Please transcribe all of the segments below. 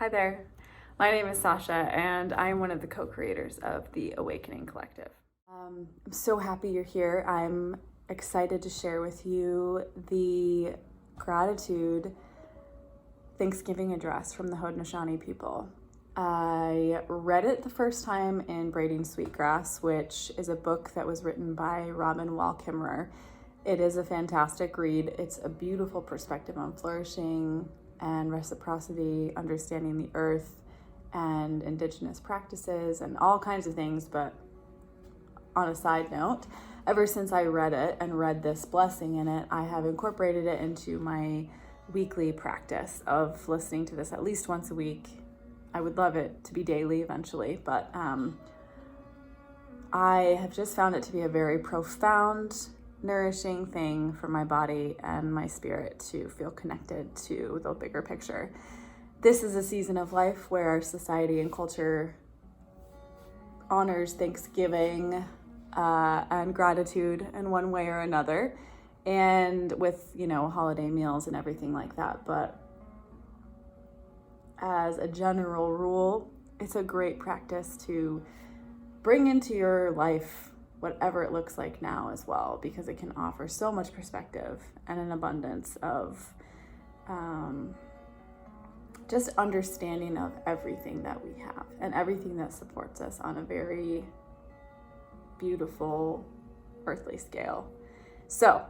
Hi there. My name is Sasha, and I'm one of the co-creators of the Awakening Collective. I'm so happy you're here. I'm excited to share with you the gratitude Thanksgiving address from the Haudenosaunee people. I read it the first time in Braiding Sweetgrass, which is a book that was written by Robin Wall Kimmerer. It is a fantastic read. It's a beautiful perspective on flourishing and reciprocity, understanding the earth and indigenous practices and all kinds of things. But on a side note, ever since I read it and read this blessing in it, I have incorporated it into my weekly practice of listening to this at least once a week. I would love it to be daily eventually, but I have just found it to be a very profound, nourishing thing for my body and my spirit to feel connected to the bigger picture. This is a season of life where our society and culture honors Thanksgiving and gratitude in one way or another, and with, holiday meals and everything like that. But as a general rule, it's a great practice to bring into your life whatever it looks like now as well, because it can offer so much perspective and an abundance of just understanding of everything that we have and everything that supports us on a very beautiful earthly scale. So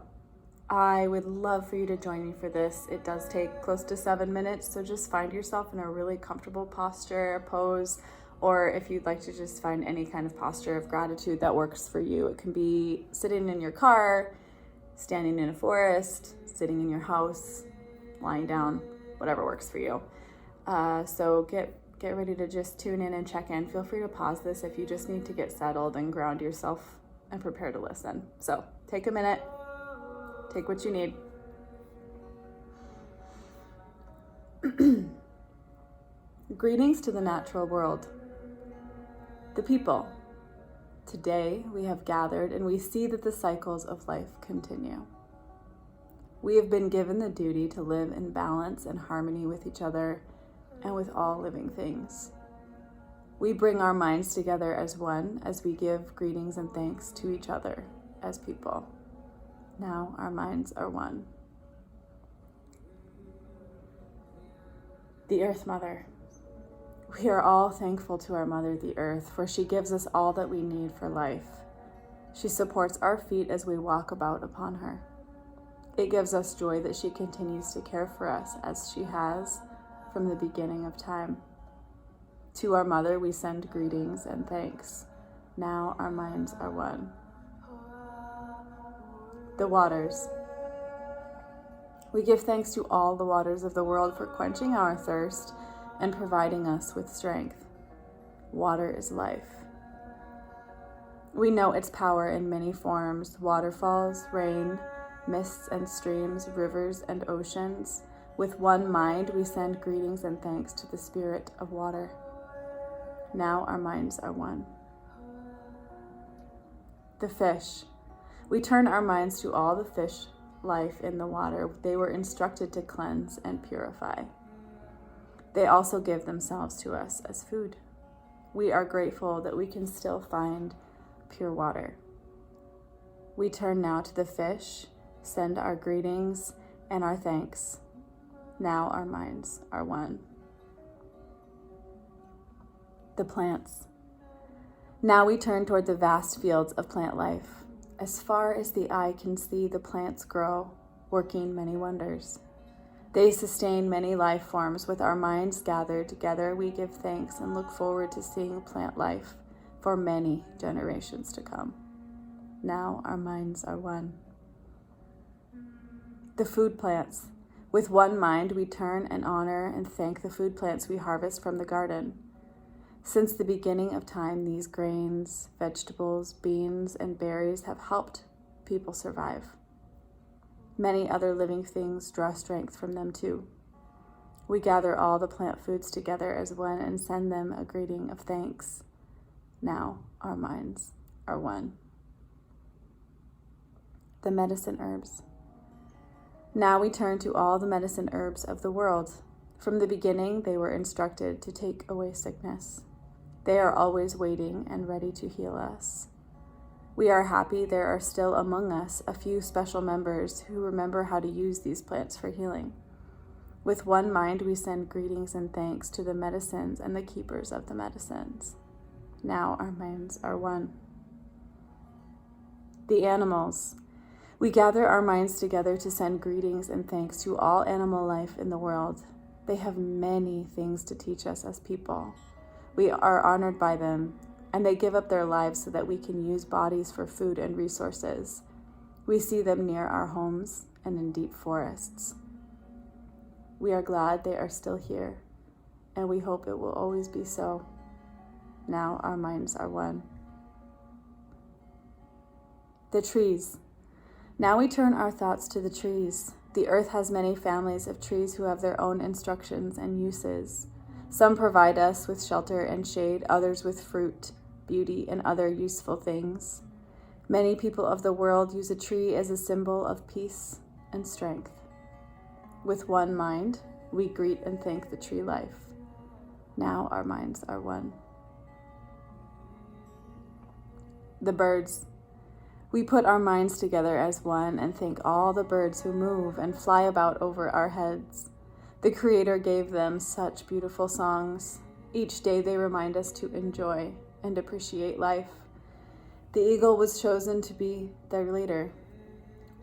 I would love for you to join me for this. It does take close to 7 minutes, so just find yourself in a really comfortable posture, pose, or if you'd like to just find any kind of posture of gratitude that works for you. It can be sitting in your car, standing in a forest, sitting in your house, lying down, whatever works for you. So get ready to just tune in and check in. Feel free to pause this if you just need to get settled and ground yourself and prepare to listen. So take a minute, take what you need. Greetings to the natural world. The people. Today we have gathered and we see that the cycles of life continue. We have been given the duty to live in balance and harmony with each other and with all living things. We bring our minds together as one as we give greetings and thanks to each other as people. Now our minds are one. The Earth Mother. We are all thankful to our Mother, the Earth, for she gives us all that we need for life. She supports our feet as we walk about upon her. It gives us joy that she continues to care for us as she has from the beginning of time. To our Mother, we send greetings and thanks. Now our minds are one. The waters. We give thanks to all the waters of the world for quenching our thirst and providing us with strength. Water is life. We know its power in many forms: waterfalls, rain, mists and streams, rivers and oceans. With one mind, we send greetings and thanks to the Spirit of water. Now our minds are one. The fish. We turn our minds to all the fish life in the water. They were instructed to cleanse and purify. They also give themselves to us as food. We are grateful that we can still find pure water. We turn now to the fish, send our greetings and our thanks. Now our minds are one. The plants. Now we turn toward the vast fields of plant life. As far as the eye can see, the plants grow, working many wonders. They sustain many life forms. With our minds gathered together, we give thanks and look forward to seeing plant life for many generations to come. Now our minds are one. The food plants. With one mind, we turn and honor and thank the food plants we harvest from the garden. Since the beginning of time, these grains, vegetables, beans, and berries have helped people survive. Many other living things draw strength from them too. We gather all the plant foods together as one and send them a greeting of thanks. Now our minds are one. The medicine herbs. Now we turn to all the medicine herbs of the world. From the beginning, they were instructed to take away sickness. They are always waiting and ready to heal us. We are happy there are still among us a few special members who remember how to use these plants for healing. With one mind, we send greetings and thanks to the medicines and the keepers of the medicines. Now our minds are one. The animals. We gather our minds together to send greetings and thanks to all animal life in the world. They have many things to teach us as people. We are honored by them, and they give up their lives so that we can use bodies for food and resources. We see them near our homes and in deep forests. We are glad they are still here, and we hope it will always be so. Now our minds are one. The trees. Now we turn our thoughts to the trees. The earth has many families of trees who have their own instructions and uses. Some provide us with shelter and shade, others with fruit, beauty, and other useful things. Many people of the world use a tree as a symbol of peace and strength. With one mind, we greet and thank the tree life. Now our minds are one. The birds. We put our minds together as one and thank all the birds who move and fly about over our heads. The Creator gave them such beautiful songs. Each day they remind us to enjoy and appreciate life. The eagle was chosen to be their leader.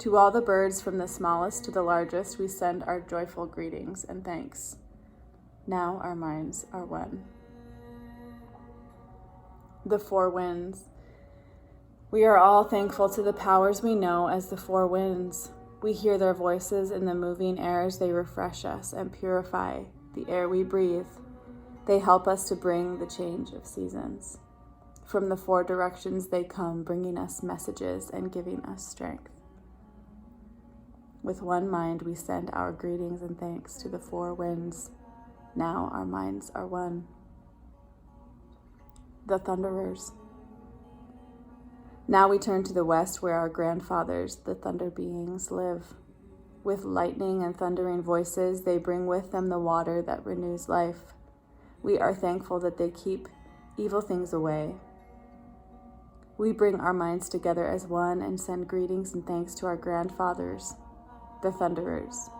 To all the birds, from the smallest to the largest, we send our joyful greetings and thanks. Now our minds are one. The four winds. We are all thankful to the powers we know as the four winds. We hear their voices in the moving airs. They refresh us and purify the air we breathe. They help us to bring the change of seasons. From the four directions they come, bringing us messages and giving us strength. With one mind, we send our greetings and thanks to the four winds. Now our minds are one. The thunderers. Now we turn to the west, where our grandfathers, the thunder beings, live. With lightning and thundering voices, they bring with them the water that renews life. We are thankful that they keep evil things away. We bring our minds together as one and send greetings and thanks to our grandfathers, the thunderers.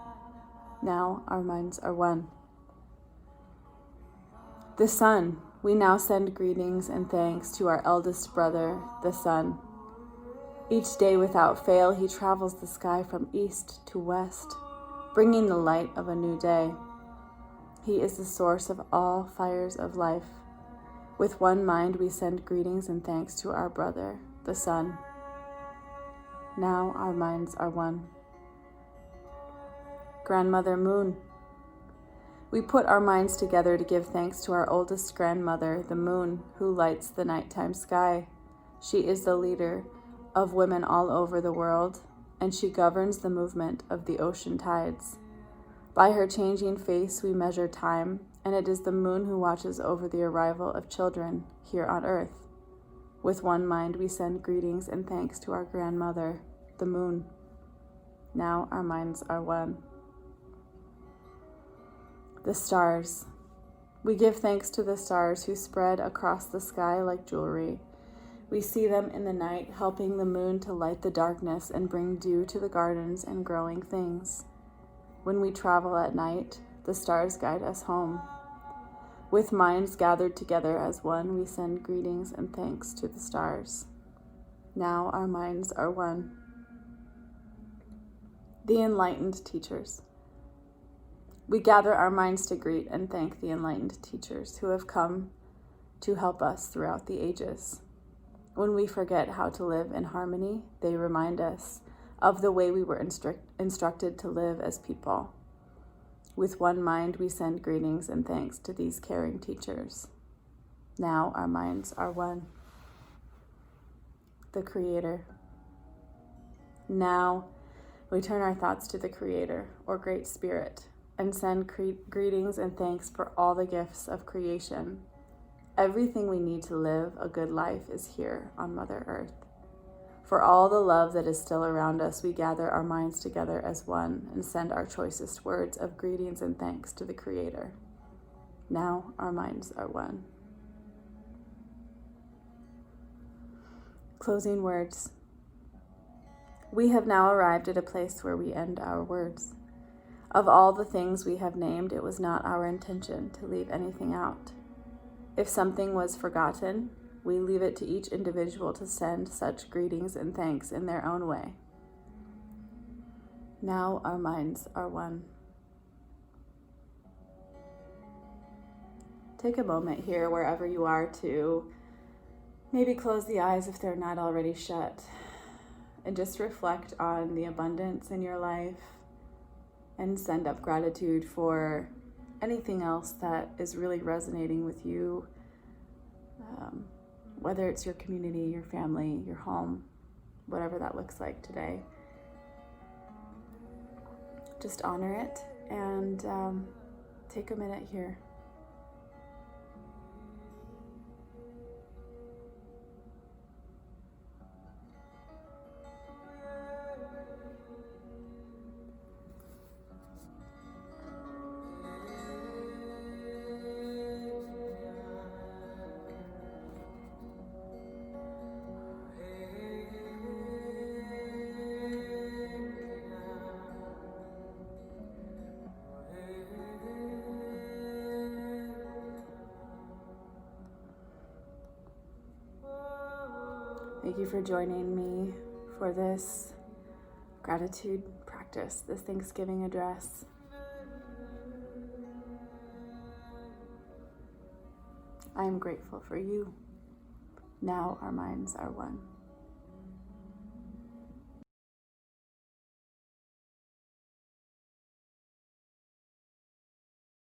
Now our minds are one. The sun. We now send greetings and thanks to our eldest brother, the sun. Each day without fail, he travels the sky from east to west, bringing the light of a new day. He is the source of all fires of life. With one mind, we send greetings and thanks to our brother, the sun. Now our minds are one. Grandmother Moon. We put our minds together to give thanks to our oldest grandmother, the moon, who lights the nighttime sky. She is the leader of women all over the world, and she governs the movement of the ocean tides. By her changing face, we measure time, and it is the moon who watches over the arrival of children here on earth. With one mind, we send greetings and thanks to our grandmother, the moon. Now our minds are one. The stars. We give thanks to the stars who spread across the sky like jewelry. We see them in the night, helping the moon to light the darkness and bring dew to the gardens and growing things. When we travel at night, the stars guide us home. With minds gathered together as one, we send greetings and thanks to the stars. Now our minds are one. The enlightened teachers. We gather our minds to greet and thank the enlightened teachers who have come to help us throughout the ages. When we forget how to live in harmony, they remind us of the way we were instructed to live as people. With one mind, we send greetings and thanks to these caring teachers. Now our minds are one. The Creator. Now we turn our thoughts to the Creator, or Great Spirit, and send greetings and thanks for all the gifts of creation. Everything we need to live a good life is here on Mother Earth. For all the love that is still around us, we gather our minds together as one and send our choicest words of greetings and thanks to the Creator. Now our minds are one. Closing words. We have now arrived at a place where we end our words. Of all the things we have named, it was not our intention to leave anything out. If something was forgotten, we leave it to each individual to send such greetings and thanks in their own way. Now our minds are one. Take a moment here, wherever you are, to maybe close the eyes if they're not already shut, and just reflect on the abundance in your life and send up gratitude for anything else that is really resonating with you, whether it's your community, your family, your home, whatever that looks like today. Just honor it and take a minute here. Thank you for joining me for this gratitude practice, this Thanksgiving address. I am grateful for you. Now our minds are one.